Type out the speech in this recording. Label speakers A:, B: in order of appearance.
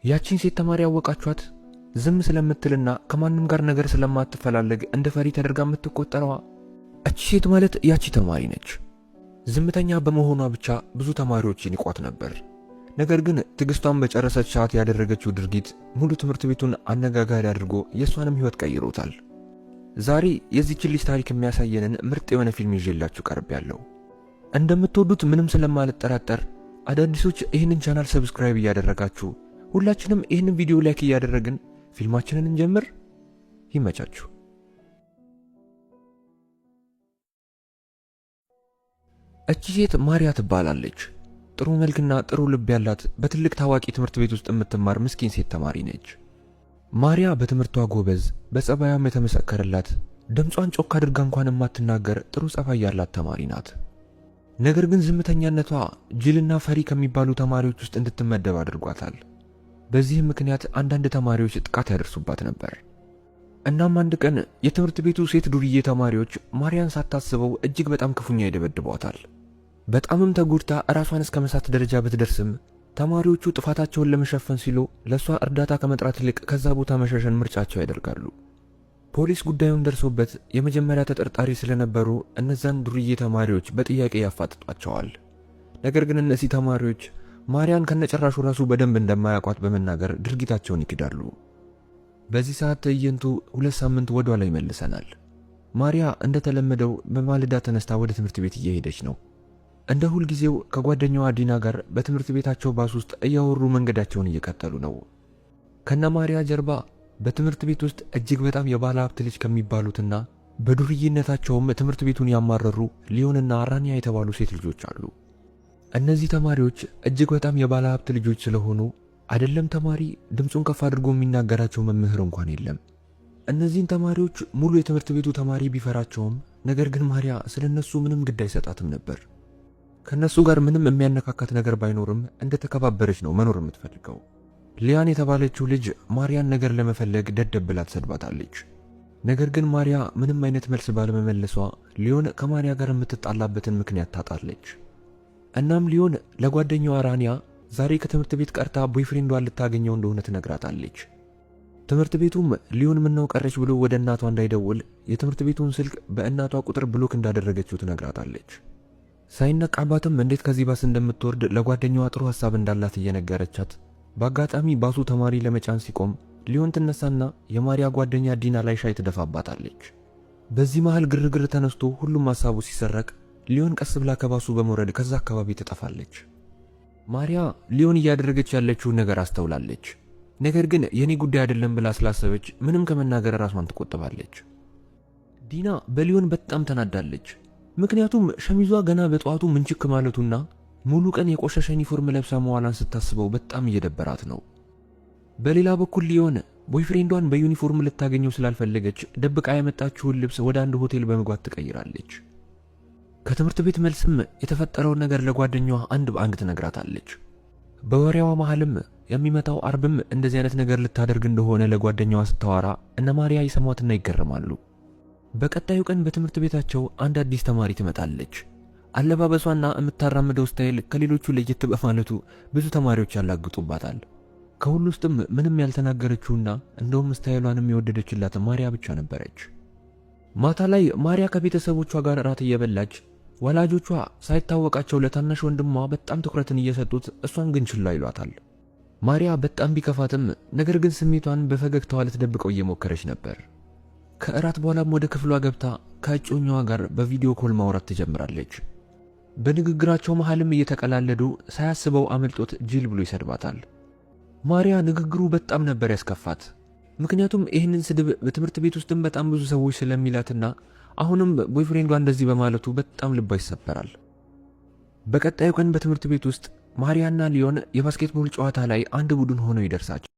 A: ያቺን ሴት ተማሪ ያወቃችኋት? ዝም ስለምትልና ከማንም ጋር ነገር ስለማትፈላለግ እንደ ፈሪ ተደርጋ የምትቆጠረዋ እቺ ሴት ማለት ያቺ ተማሪ ነች። ዝምተኛ በመሆኗ ብቻ ብዙ ተማሪዎች ይንቋት ነበር። ነገር ግን ትግስቷን በጨረሰች ሰዓት ያደረገችው ድርጊት ሙሉ ትምህርት ቤቱን አነጋጋሪ አድርጎ የሷንም ህይወት ቀይሮታል። ዛሬ የዚህችን ልጅ ታሪክ የሚያሳየንን ምርጥ የሆነ ፊልም ይዤላችሁ ቀርቤያለሁ። እንደምትወዱት ምንም ስለማልጠራጠር አዳዲሶች ይህንን ቻናል ሰብስክራይብ እያደረጋችሁ ሁላችንም ይህንን ቪዲዮ ላይክ እያደረግን ፊልማችንን እንጀምር። ይመቻችሁ። እቺ ሴት ማሪያ ትባላለች። ጥሩ መልክና ጥሩ ልብ ያላት በትልቅ ታዋቂ ትምህርት ቤት ውስጥ የምትማር ምስኪን ሴት ተማሪ ነች። ማሪያ በትምህርቷ ጎበዝ፣ በጸባያም የተመሰከረላት፣ ድምጿን ጮክ አድርጋ እንኳን የማትናገር ጥሩ ጸባይ ያላት ተማሪ ናት። ነገር ግን ዝምተኛነቷ ጅልና ፈሪ ከሚባሉ ተማሪዎች ውስጥ እንድትመደብ አድርጓታል። በዚህም ምክንያት አንዳንድ ተማሪዎች ጥቃት ያደርሱባት ነበር። እናም አንድ ቀን የትምህርት ቤቱ ሴት ዱርዬ ተማሪዎች ማሪያን ሳታስበው እጅግ በጣም ክፉኛ ይደበድቧታል። በጣምም ተጎድታ ራሷን እስከ መሳት ደረጃ ብትደርስም ተማሪዎቹ ጥፋታቸውን ለመሸፈን ሲሉ ለሷ እርዳታ ከመጥራት ይልቅ ከዛ ቦታ መሸሸን ምርጫቸው ያደርጋሉ። ፖሊስ ጉዳዩን ደርሶበት የመጀመሪያ ተጠርጣሪ ስለነበሩ እነዛን ዱርዬ ተማሪዎች በጥያቄ ያፋጥጧቸዋል። ነገር ግን እነዚህ ተማሪዎች ማሪያን ከነጨራሹ ራሱ በደንብ እንደማያውቋት በመናገር ድርጊታቸውን ይክዳሉ። በዚህ ሰዓት ትዕይንቱ 2 ሳምንት ወደ ኋላ ይመልሰናል። ማሪያ እንደተለመደው በማለዳ ተነስታ ወደ ትምህርት ቤት እየሄደች ነው። እንደ ሁል ጊዜው ከጓደኛዋ ዲና ጋር በትምህርት ቤታቸው ባስ ውስጥ እያወሩ መንገዳቸውን እየቀጠሉ ነው። ከነ ማሪያ ጀርባ በትምህርት ቤት ውስጥ እጅግ በጣም የባለ ሀብት ልጅ ከሚባሉትና በዱርዬነታቸውም ትምህርት ቤቱን ያማረሩ ሊዮንና አራኒያ የተባሉ ሴት ልጆች አሉ። እነዚህ ተማሪዎች እጅግ በጣም የባለ ሀብት ልጆች ስለሆኑ አይደለም ተማሪ ድምጹን ከፍ አድርጎ የሚናገራቸው መምህር እንኳን የለም። እነዚህን ተማሪዎች ሙሉ የትምህርት ቤቱ ተማሪ ቢፈራቸውም ነገር ግን ማሪያ ስለነሱ ምንም ግድ አይሰጣትም ነበር። ከነሱ ጋር ምንም የሚያነካካት ነገር ባይኖርም እንደተከባበረች ነው መኖር የምትፈልገው። ሊያን የተባለችው ልጅ ማሪያን ነገር ለመፈለግ ደደብ ብላ ትሰድባታለች። ነገር ግን ማሪያ ምንም አይነት መልስ ባለመመለሷ ሊዮን ከማሪያ ጋር የምትጣላበትን ምክንያት ታጣለች። እናም ሊዮን ለጓደኛዋ አራኒያ ዛሬ ከትምህርት ቤት ቀርታ ቦይፍሬንዷን ልታገኘው እንደሆነ ትነግራታለች። ትምህርት ቤቱም ሊዮን ምነው ቀረች ብሎ ወደ እናቷ እንዳይደውል የትምህርት ቤቱን ስልክ በእናቷ ቁጥር ብሎክ እንዳደረገችው ትነግራታለች። ሳይነቃባትም እንዴት ከዚህ ባስ እንደምትወርድ ለጓደኛዋ ጥሩ ሐሳብ እንዳላት እየነገረቻት በአጋጣሚ ባሱ ተማሪ ለመጫን ሲቆም ሊዮን ትነሳና የማሪያ ጓደኛ ዲና ላይ ሻይ ትደፋባታለች። በዚህ መሃል ግርግር ተነስቶ ሁሉም ሐሳቡ ሲሰረቅ ሊዮን ቀስ ብላ ከባሱ በመውረድ ከዛ አካባቢ ትጠፋለች። ማሪያ ሊዮን እያደረገች ያለችውን ነገር አስተውላለች። ነገር ግን የኔ ጉዳይ አይደለም ብላ ስላሰበች ምንም ከመናገር ራሷን ትቆጥባለች። ዲና በሊዮን በጣም ተናዳለች። ምክንያቱም ሸሚዟ ገና በጠዋቱ ምንችክ ማለቱና ሙሉ ቀን የቆሸሸ ዩኒፎርም ለብሳ መዋላን ስታስበው በጣም እየደበራት ነው። በሌላ በኩል ሊዮን ቦይፍሬንዷን በዩኒፎርም ልታገኘው ስላልፈለገች ደብቃ ያመጣችውን ልብስ ወደ አንድ ሆቴል በመግባት ትቀይራለች። ከትምህርት ቤት መልስም የተፈጠረውን ነገር ለጓደኛዋ አንድ በአንድ ትነግራታለች። በወሬዋ መሃልም የሚመጣው አርብም እንደዚህ አይነት ነገር ልታደርግ እንደሆነ ለጓደኛዋ ስታወራ እነ ማሪያ ይሰሟትና ይገረማሉ። በቀጣዩ ቀን በትምህርት ቤታቸው አንድ አዲስ ተማሪ ትመጣለች። አለባበሷና የምታራምደው ስታይል ከሌሎቹ ለየት በማለቱ ብዙ ተማሪዎች ያላግጡባታል። ከሁሉ ውስጥም ምንም ያልተናገረችውና እንደውም ስታይሏንም የወደደችላት ማሪያ ብቻ ነበረች። ማታ ላይ ማሪያ ከቤተሰቦቿ ጋር እራት እየበላች ወላጆቿ ሳይታወቃቸው ለታናሽ ወንድሟ በጣም ትኩረትን እየሰጡት እሷን ግን ችላ ይሏታል። ማሪያ በጣም ቢከፋትም ነገር ግን ስሜቷን በፈገግታዋ ልትደብቀው እየሞከረች ነበር። ከእራት በኋላም ወደ ክፍሏ ገብታ ከእጮኛዋ ጋር በቪዲዮ ኮል ማውራት ትጀምራለች። በንግግራቸው መሃልም እየተቀላለዱ ሳያስበው አመልጦት ጅል ብሎ ይሰድባታል። ማሪያ ንግግሩ በጣም ነበር ያስከፋት። ምክንያቱም ይህንን ስድብ በትምህርት ቤት ውስጥም በጣም ብዙ ሰዎች ስለሚላትና አሁንም ቦይፍሬንዷ እንደዚህ በማለቱ በጣም ልቧ ይሰበራል። በቀጣዩ ቀን በትምህርት ቤት ውስጥ ማሪያና ሊዮን የባስኬትቦል ጨዋታ ላይ አንድ ቡድን ሆነው ይደርሳቸው